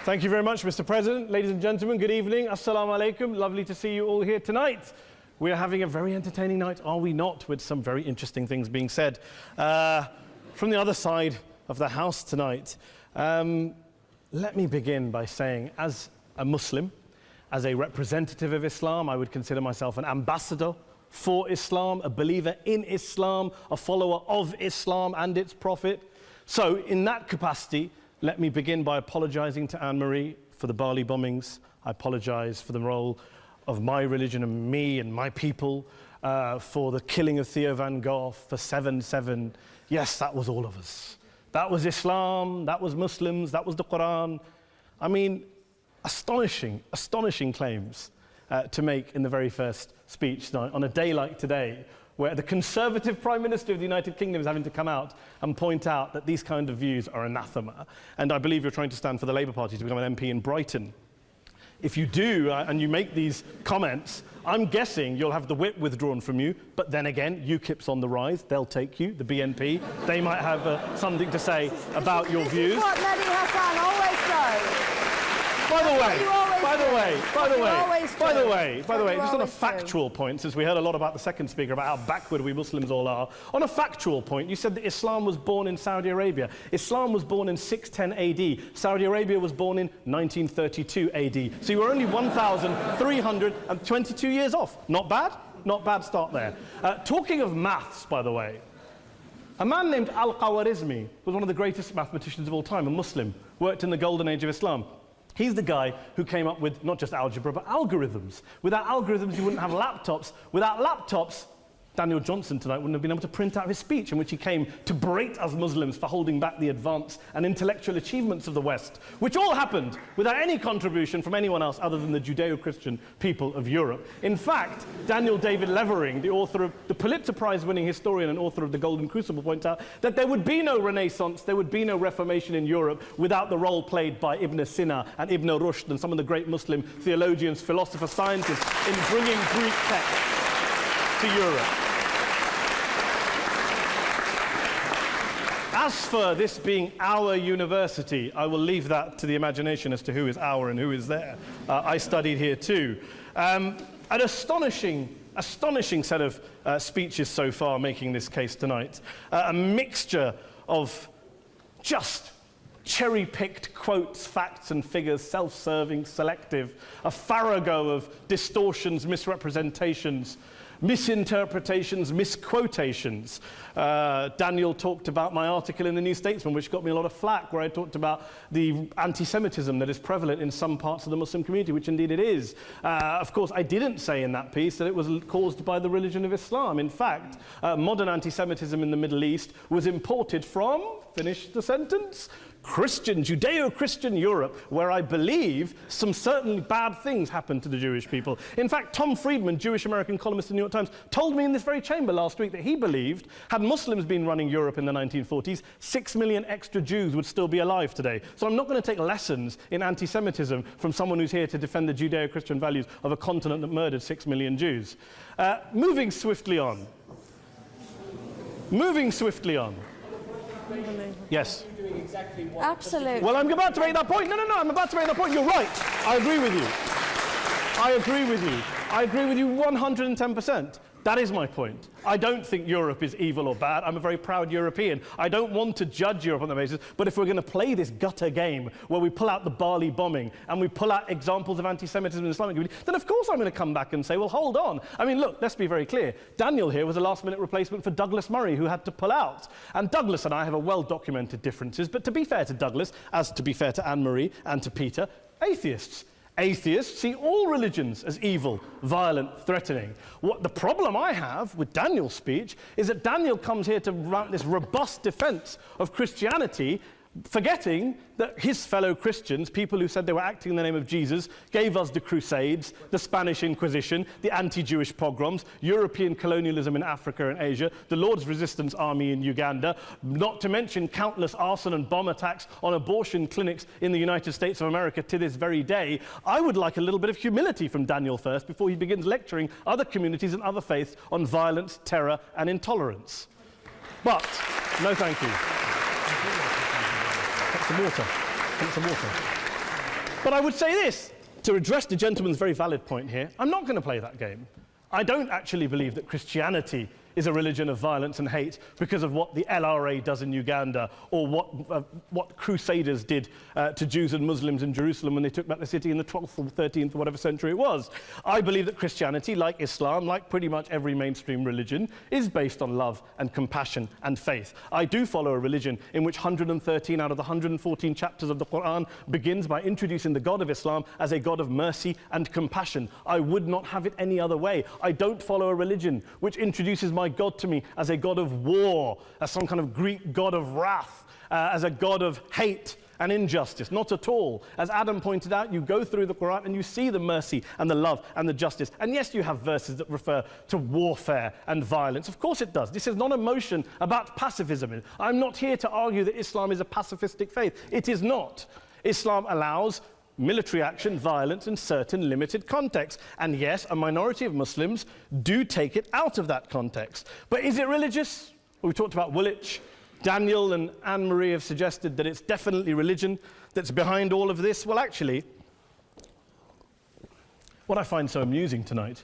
Thank you very much, Mr. President. Ladies and gentlemen, good evening. Assalamu alaikum. Lovely to see you all here tonight. We are having a very entertaining night, are we not, with some very interesting things being said from the other side of the house tonight. Let me begin by saying, as a Muslim, as a representative of Islam, I would consider myself an ambassador for Islam, a believer in Islam, a follower of Islam and its Prophet. So, in that capacity, let me begin by apologizing to Anne-Marie for the Bali bombings. I apologize for the role of my religion and me and my people, for the killing of Theo van Gogh, for 7/7. Yes, that was all of us. That was Islam, that was Muslims, that was the Quran. I mean, astonishing claims to make in the very first speech tonight, on a day like today, where the Conservative Prime Minister of the United Kingdom is having to come out and point out that these kind of views are anathema. And I believe you're trying to stand for the Labour Party to become an MP in Brighton. If you do, and you make these comments, I'm guessing you'll have the whip withdrawn from you, but then again, UKIP's on the rise, they'll take you, the BNP, they might have something to say about your views. This is what Mehdi Hassan always does. By the way, just on a factual point, since we heard a lot about the second speaker, about how backward we Muslims all are, on a factual point, you said that Islam was born in Saudi Arabia. Islam was born in 610 AD. Saudi Arabia was born in 1932 AD. So you were only 1,322 years off. Not bad? Not bad start there. Talking of maths, by the way, a man named Al-Khwarizmi was one of the greatest mathematicians of all time, a Muslim, worked in the golden age of Islam. He's the guy who came up with not just algebra, but algorithms. Without algorithms, you wouldn't have laptops. Without laptops, Daniel Johnson tonight wouldn't have been able to print out his speech in which he came to berate us Muslims for holding back the advance and intellectual achievements of the West, which all happened without any contribution from anyone else other than the Judeo-Christian people of Europe. In fact, Daniel David Levering, the author of the Pulitzer Prize-winning historian and author of The Golden Crucible, points out that there would be no Renaissance, there would be no Reformation in Europe without the role played by Ibn Sina and Ibn Rushd and some of the great Muslim theologians, philosophers, scientists in bringing Greek texts to Europe. As for this being our university, I will leave that to the imagination as to who is our and who is there. I studied here too. An astonishing set of speeches so far making this case tonight. A mixture of just cherry-picked quotes, facts and figures, self-serving, selective, a farrago of distortions, misrepresentations, misinterpretations, misquotations. Daniel talked about my article in the New Statesman, which got me a lot of flack, where I talked about the anti-Semitism that is prevalent in some parts of the Muslim community, which indeed it is. Of course, I didn't say in that piece that it was caused by the religion of Islam. In fact, modern anti-Semitism in the Middle East was imported from, finish the sentence, Judeo-Christian Europe, where I believe some certainly bad things happened to the Jewish people. In fact, Tom Friedman, Jewish-American columnist in the New York Times, told me in this very chamber last week that he believed, had Muslims been running Europe in the 1940s, 6 million extra Jews would still be alive today. So I'm not going to take lessons in anti-Semitism from someone who's here to defend the Judeo-Christian values of a continent that murdered 6 million Jews. Moving swiftly on. Yes. Absolutely. Well, I'm about to make that point. No, I'm about to make that point. You're right. I agree with you. I agree with you 110%. That is my point. I don't think Europe is evil or bad. I'm a very proud European. I don't want to judge Europe on that basis, but if we're going to play this gutter game where we pull out the Bali bombing and we pull out examples of anti-Semitism in the Islamic community, then of course I'm going to come back and say, well, hold on. I mean, look, let's be very clear. Daniel here was a last-minute replacement for Douglas Murray, who had to pull out. And Douglas and I have a well-documented differences, but to be fair to Douglas, as to be fair to Anne-Marie and to Peter, atheists. Atheists see all religions as evil, violent, threatening. What the problem I have with Daniel's speech is that Daniel comes here to write this robust defense of Christianity, forgetting that his fellow Christians, people who said they were acting in the name of Jesus, gave us the Crusades, the Spanish Inquisition, the anti-Jewish pogroms, European colonialism in Africa and Asia, the Lord's Resistance Army in Uganda, not to mention countless arson and bomb attacks on abortion clinics in the United States of America to this very day. I would like a little bit of humility from Daniel first before he begins lecturing other communities and other faiths on violence, terror, and intolerance. But, no thank you. some water. Drink some water. But I would say this, to address the gentleman's very valid point here, I'm not going to play that game. I don't actually believe that Christianity is a religion of violence and hate because of what the LRA does in Uganda or what Crusaders did to Jews and Muslims in Jerusalem when they took back the city in the 12th or 13th or whatever century it was. I believe that Christianity, like Islam, like pretty much every mainstream religion, is based on love and compassion and faith. I do follow a religion in which 113 out of the 114 chapters of the Quran begins by introducing the God of Islam as a God of mercy and compassion. I would not have it any other way. I don't follow a religion which introduces my God to me as a God of war, as some kind of Greek God of wrath, as a God of hate and injustice. Not at all. As Adam pointed out, you go through the Quran and you see the mercy and the love and the justice. And yes, you have verses that refer to warfare and violence. Of course it does. This is not a motion about pacifism. I'm not here to argue that Islam is a pacifistic faith. It is not. Islam allows military action, violence in certain limited contexts. And yes, a minority of Muslims do take it out of that context. But is it religious? Well, we talked about Woolwich. Daniel and Anne-Marie have suggested that it's definitely religion that's behind all of this. Well, actually, what I find so amusing tonight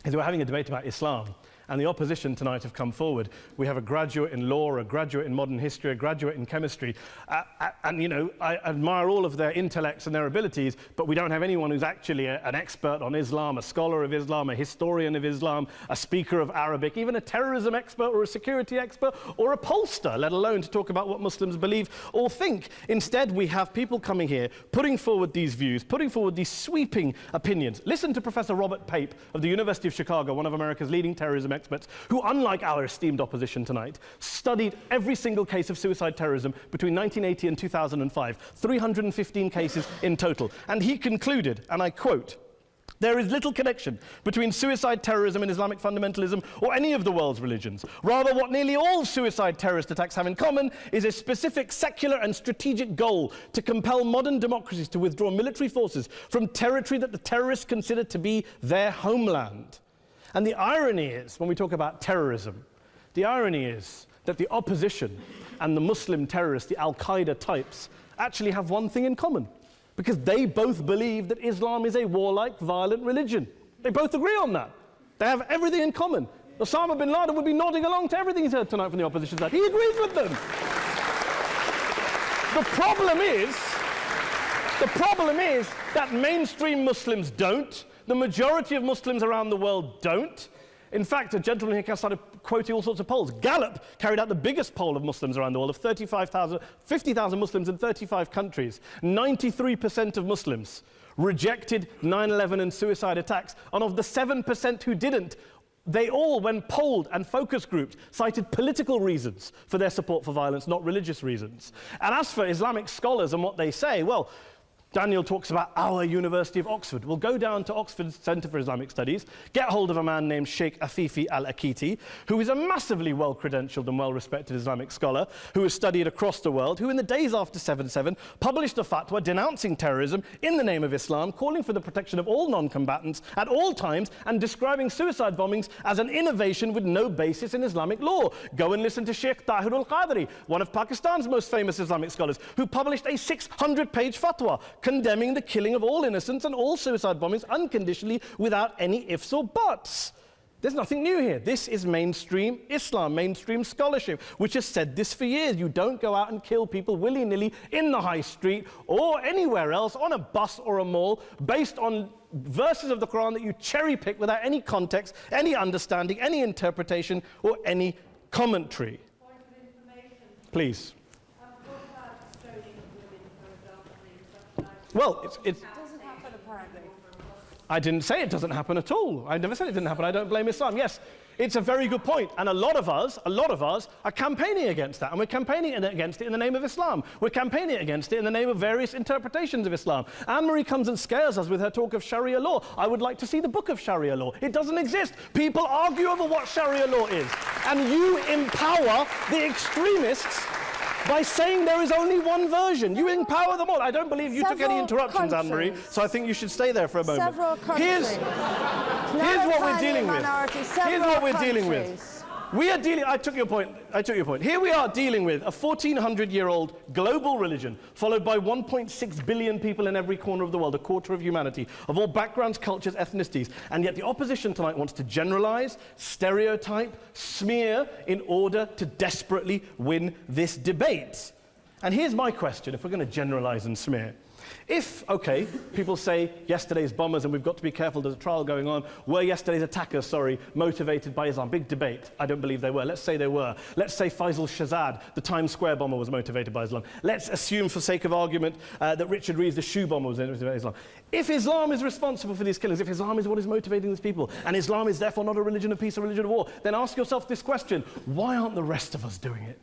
is we're having a debate about Islam, and the opposition tonight have come forward. We have a graduate in law, a graduate in modern history, a graduate in chemistry, and you know, I admire all of their intellects and their abilities, but we don't have anyone who's actually an expert on Islam, a scholar of Islam, a historian of Islam, a speaker of Arabic, even a terrorism expert or a security expert or a pollster, let alone to talk about what Muslims believe or think. Instead, we have people coming here, putting forward these views, putting forward these sweeping opinions. Listen to Professor Robert Pape of the University of Chicago, one of America's leading terrorism experts, who, unlike our esteemed opposition tonight, studied every single case of suicide terrorism between 1980 and 2005, 315 cases in total. And he concluded, and I quote, "There is little connection between suicide terrorism and Islamic fundamentalism or any of the world's religions. Rather, what nearly all suicide terrorist attacks have in common is a specific secular and strategic goal to compel modern democracies to withdraw military forces from territory that the terrorists consider to be their homeland." And the irony is, when we talk about terrorism, the irony is that the opposition and the Muslim terrorists, the Al-Qaeda types, actually have one thing in common, because they both believe that Islam is a warlike, violent religion. They both agree on that. They have everything in common. Osama bin Laden would be nodding along to everything he's heard tonight from the opposition side. He agrees with them. The problem is that mainstream Muslims don't. The majority of Muslims around the world don't. In fact, a gentleman here started quoting all sorts of polls. Gallup carried out the biggest poll of Muslims around the world, of 50,000 Muslims in 35 countries. 93% of Muslims rejected 9/11 and suicide attacks. And of the 7% who didn't, they all, when polled and focus grouped, cited political reasons for their support for violence, not religious reasons. And as for Islamic scholars and what they say, well, Daniel talks about our University of Oxford. We'll go down to Oxford Centre for Islamic Studies, get hold of a man named Sheikh Afifi al-Akiti, who is a massively well-credentialed and well-respected Islamic scholar, who has studied across the world, who in the days after 7/7 published a fatwa denouncing terrorism in the name of Islam, calling for the protection of all non-combatants at all times, and describing suicide bombings as an innovation with no basis in Islamic law. Go and listen to Sheikh Tahir al-Qadri, one of Pakistan's most famous Islamic scholars, who published a 600-page fatwa condemning the killing of all innocents and all suicide bombings unconditionally without any ifs or buts. There's nothing new here. This is mainstream Islam, mainstream scholarship, which has said this for years. You don't go out and kill people willy-nilly in the high street or anywhere else, on a bus or a mall, based on verses of the Quran that you cherry-pick without any context, any understanding, any interpretation, or any commentary. Point of information. Please. Well, It doesn't happen, apparently. I didn't say it doesn't happen at all. I never said it didn't happen. I don't blame Islam. Yes, it's a very good point. And a lot of us are campaigning against that. And we're campaigning against it in the name of Islam. We're campaigning against it in the name of various interpretations of Islam. Anne-Marie comes and scares us with her talk of Sharia law. I would like to see the book of Sharia law. It doesn't exist. People argue over what Sharia law is. And you empower the extremists by saying there is only one version. You empower them all. I don't believe you took any interruptions, Anne-Marie, so I think you should stay there for a moment. Several countries. Here's what we're dealing with. Here's what we're dealing with. I took your point. Here we are dealing with a 1,400-year-old global religion, followed by 1.6 billion people in every corner of the world, a quarter of humanity, of all backgrounds, cultures, ethnicities. And yet the opposition tonight wants to generalize, stereotype, smear in order to desperately win this debate. And here's my question, if we're going to generalize and smear. If, okay, people say yesterday's bombers, and we've got to be careful, there's a trial going on, were yesterday's attackers, motivated by Islam? Big debate. I don't believe they were. Let's say they were. Let's say Faisal Shahzad, the Times Square bomber, was motivated by Islam. Let's assume, for sake of argument, that Richard Reeves, the shoe bomber, was motivated by Islam. If Islam is responsible for these killings, if Islam is what is motivating these people, and Islam is therefore not a religion of peace, a religion of war, then ask yourself this question: why aren't the rest of us doing it?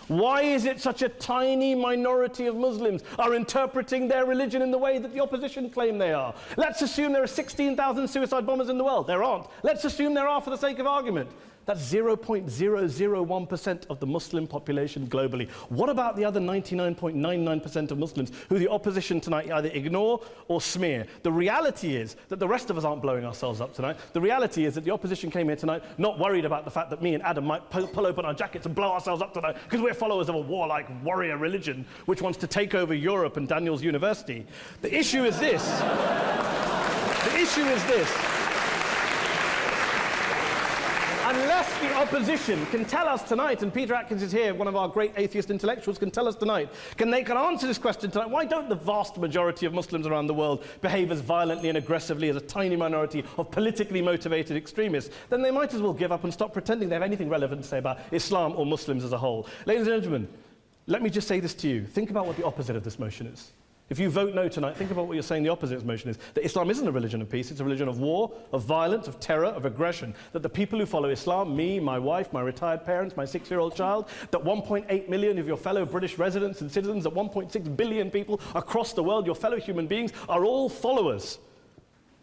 Why is it such a tiny minority of Muslims are interpreting their religion in the way that the opposition claim they are? Let's assume there are 16,000 suicide bombers in the world. There aren't. Let's assume there are for the sake of argument. That's 0.001% of the Muslim population globally. What about the other 99.99% of Muslims who the opposition tonight either ignore or smear? The reality is that the rest of us aren't blowing ourselves up tonight. The reality is that the opposition came here tonight not worried about the fact that me and Adam might pull open our jackets and blow ourselves up tonight because we're followers of a warlike warrior religion which wants to take over Europe and Daniel's university. The issue is this. The issue is this. Unless the opposition can tell us tonight, and Peter Atkins is here, one of our great atheist intellectuals, can tell us tonight, can answer this question tonight: why don't the vast majority of Muslims around the world behave as violently and aggressively as a tiny minority of politically motivated extremists? Then they might as well give up and stop pretending they have anything relevant to say about Islam or Muslims as a whole. Ladies and gentlemen, let me just say this to you. Think about what the opposite of this motion is. If you vote no tonight, think about what you're saying the opposite of this motion is. That Islam isn't a religion of peace, it's a religion of war, of violence, of terror, of aggression. That the people who follow Islam, me, my wife, my retired parents, my 6-year-old child, that 1.8 million of your fellow British residents and citizens, that 1.6 billion people across the world, your fellow human beings, are all followers,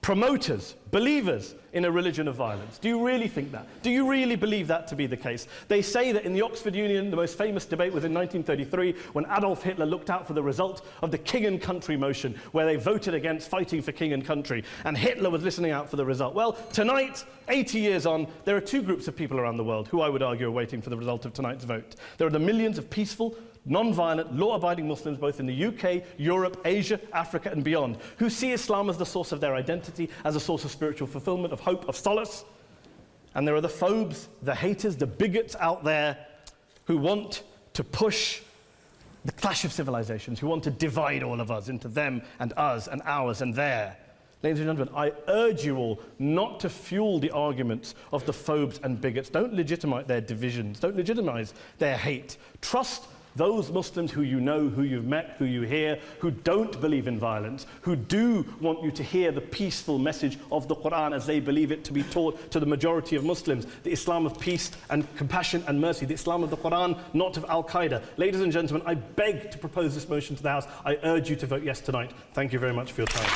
promoters, believers in a religion of violence. Do you really think that? Do you really believe that to be the case? They say that in the Oxford Union, the most famous debate was in 1933 when Adolf Hitler looked out for the result of the King and Country motion, where they voted against fighting for king and country, and Hitler was listening out for the result. Well, tonight, 80 years on, there are two groups of people around the world who I would argue are waiting for the result of tonight's vote. There are the millions of peaceful, non-violent, law-abiding Muslims both in the UK, Europe, Asia, Africa and beyond, who see Islam as the source of their identity, as a source of spiritual fulfillment, of hope, of solace. And there are the phobes, the haters, the bigots out there who want to push the clash of civilizations, who want to divide all of us into them and us and ours and their. Ladies and gentlemen, I urge you all not to fuel the arguments of the phobes and bigots. Don't legitimize their divisions. Don't legitimize their hate. Trust those Muslims who you know, who you've met, who you hear, who don't believe in violence, who do want you to hear the peaceful message of the Quran as they believe it to be taught to the majority of Muslims, the Islam of peace and compassion and mercy, the Islam of the Quran, not of Al-Qaeda. Ladies and gentlemen, I beg to propose this motion to the House. I urge you to vote yes tonight. Thank you very much for your time.